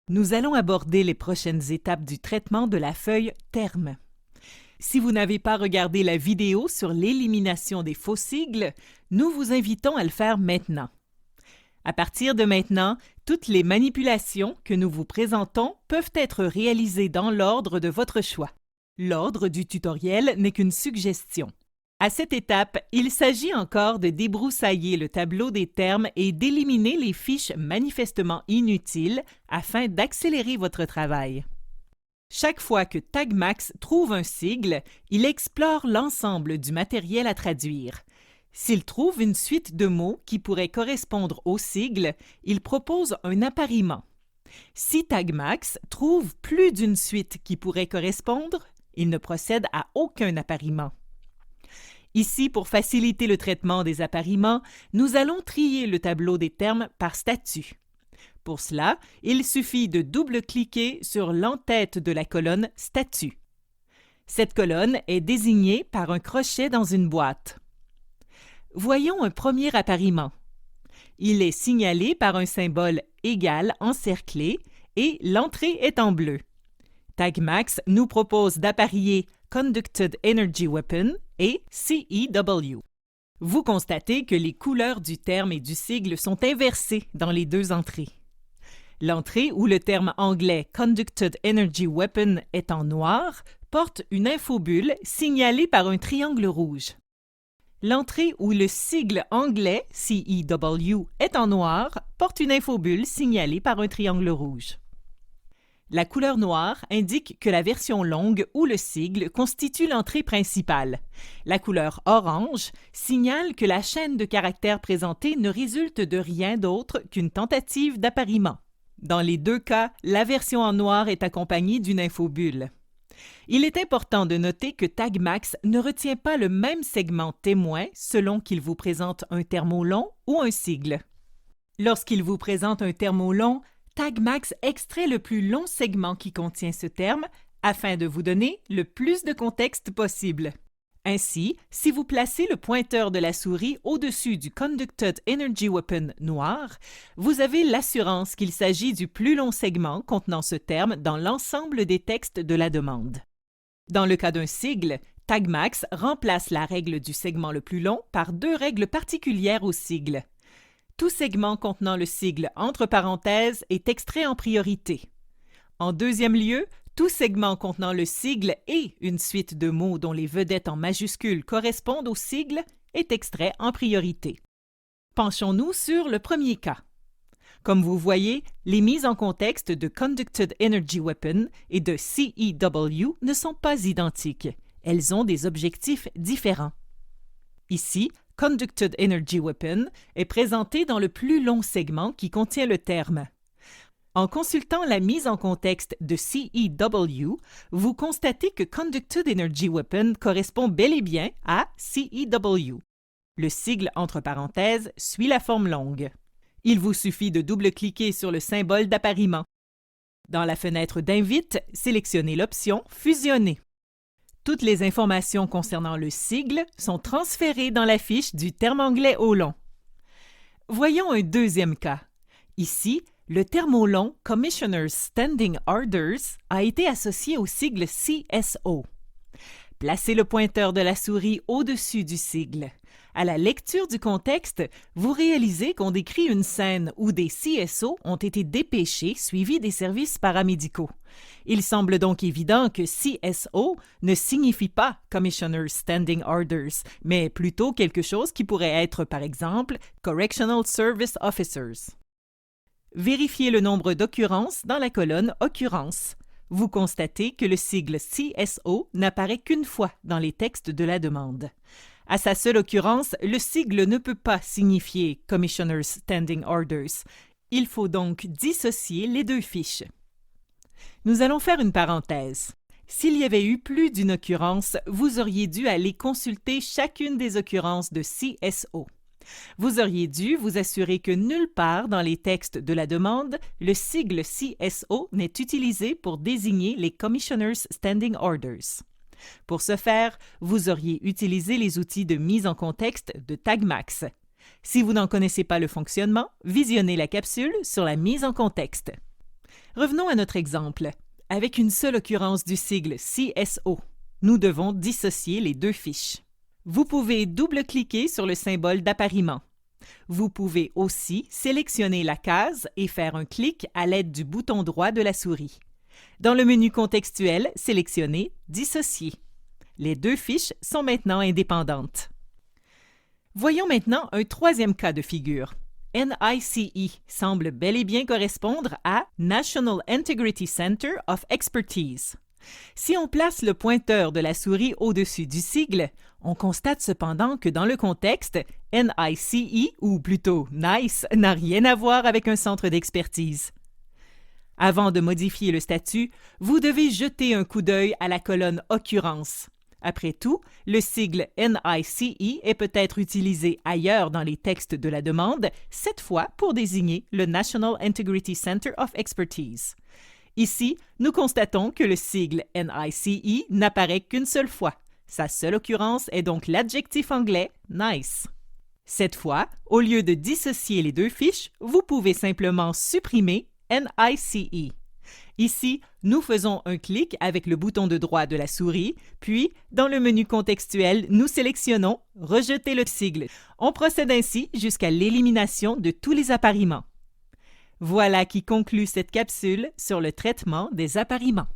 Nous allons aborder les prochaines étapes du traitement de la feuille terme. Si vous n'avez pas regardé la vidéo sur l'élimination des faux sigles, nous vous invitons à le faire maintenant. À partir de maintenant, toutes les manipulations que nous vous présentons peuvent être réalisées dans l'ordre de votre choix. L'ordre du tutoriel n'est qu'une suggestion. À cette étape, il s'agit encore de débroussailler le tableau des termes et d'éliminer les fiches manifestement inutiles afin d'accélérer votre travail. Chaque fois que TagMax trouve un sigle, il explore l'ensemble du matériel à traduire. S'il trouve une suite de mots qui pourraient correspondre au sigle, il propose un appariement. Si TagMax trouve plus d'une suite qui pourrait correspondre, il ne procède à aucun appariement. Ici, pour faciliter le traitement des appariements, nous allons trier le tableau des termes par statut. Pour cela, il suffit de double-cliquer sur l'entête de la colonne « Statut ». Cette colonne est désignée par un crochet dans une boîte. Voyons un premier appariement. Il est signalé par un symbole égal encerclé et l'entrée est en bleu. TagMax nous propose d'apparier Conducted Energy Weapon et CEW. Vous constatez que les couleurs du terme et du sigle sont inversées dans les deux entrées. L'entrée où le terme anglais Conducted Energy Weapon est en noir porte une infobulle signalée par un triangle rouge. L'entrée où le sigle anglais CEW est en noir porte une infobulle signalée par un triangle rouge. La couleur noire indique que la version longue ou le sigle constitue l'entrée principale. La couleur orange signale que la chaîne de caractères présentée ne résulte de rien d'autre qu'une tentative d'appariement. Dans les deux cas, la version en noir est accompagnée d'une infobulle. Il est important de noter que TagMax ne retient pas le même segment témoin selon qu'il vous présente un terme long ou un sigle. Lorsqu'il vous présente un terme long, TagMax extrait le plus long segment qui contient ce terme afin de vous donner le plus de contexte possible. Ainsi, si vous placez le pointeur de la souris au-dessus du Conducted Energy Weapon noir, vous avez l'assurance qu'il s'agit du plus long segment contenant ce terme dans l'ensemble des textes de la demande. Dans le cas d'un sigle, TagMax remplace la règle du segment le plus long par deux règles particulières au sigle. Tout segment contenant le sigle entre parenthèses est extrait en priorité. En deuxième lieu, tout segment contenant le sigle et une suite de mots dont les vedettes en majuscules correspondent au sigle est extrait en priorité. Penchons-nous sur le premier cas. Comme vous voyez, les mises en contexte de Conducted Energy Weapon et de CEW ne sont pas identiques. Elles ont des objectifs différents. Ici, Conducted Energy Weapon est présenté dans le plus long segment qui contient le terme. En consultant la mise en contexte de CEW, vous constatez que Conducted Energy Weapon correspond bel et bien à CEW. Le sigle entre parenthèses suit la forme longue. Il vous suffit de double-cliquer sur le symbole d'appariement. Dans la fenêtre d'invite, sélectionnez l'option Fusionner. Toutes les informations concernant le sigle sont transférées dans la fiche du terme anglais au long. Voyons un deuxième cas. Ici, le terme au long Commissioner's Standing Orders a été associé au sigle CSO. Placez le pointeur de la souris au-dessus du sigle. À la lecture du contexte, vous réalisez qu'on décrit une scène où des CSO ont été dépêchés suivis des services paramédicaux. Il semble donc évident que CSO ne signifie pas Commissioner's Standing Orders, mais plutôt quelque chose qui pourrait être, par exemple, Correctional Service Officers. Vérifiez le nombre d'occurrences dans la colonne Occurrences. Vous constatez que le sigle CSO n'apparaît qu'une fois dans les textes de la demande. À sa seule occurrence, le sigle ne peut pas signifier Commissioner's Standing Orders. Il faut donc dissocier les deux fiches. Nous allons faire une parenthèse. S'il y avait eu plus d'une occurrence, vous auriez dû aller consulter chacune des occurrences de CSO. Vous auriez dû vous assurer que nulle part dans les textes de la demande, le sigle CSO n'est utilisé pour désigner les Commissioner's Standing Orders. Pour ce faire, vous auriez utilisé les outils de mise en contexte de TagMax. Si vous n'en connaissez pas le fonctionnement, visionnez la capsule sur la mise en contexte. Revenons à notre exemple. Avec une seule occurrence du sigle CSO, nous devons dissocier les deux fiches. Vous pouvez double-cliquer sur le symbole d'appariement. Vous pouvez aussi sélectionner la case et faire un clic à l'aide du bouton droit de la souris. Dans le menu contextuel, sélectionnez « Dissocier ». Les deux fiches sont maintenant indépendantes. Voyons maintenant un troisième cas de figure. NICE semble bel et bien correspondre à National Integrity Center of Expertise. Si on place le pointeur de la souris au-dessus du sigle, on constate cependant que dans le contexte, NICE, ou plutôt NICE, n'a rien à voir avec un centre d'expertise. Avant de modifier le statut, vous devez jeter un coup d'œil à la colonne « Occurrence ». Après tout, le sigle NICE est peut-être utilisé ailleurs dans les textes de la demande, cette fois pour désigner le National Integrity Center of Expertise. Ici, nous constatons que le sigle NICE n'apparaît qu'une seule fois. Sa seule occurrence est donc l'adjectif anglais « nice ». Cette fois, au lieu de dissocier les deux fiches, vous pouvez simplement supprimer NICE. Ici, nous faisons un clic avec le bouton de droit de la souris, puis, dans le menu contextuel, nous sélectionnons « Rejeter le sigle ». On procède ainsi jusqu'à l'élimination de tous les appariements. Voilà qui conclut cette capsule sur le traitement des appariements.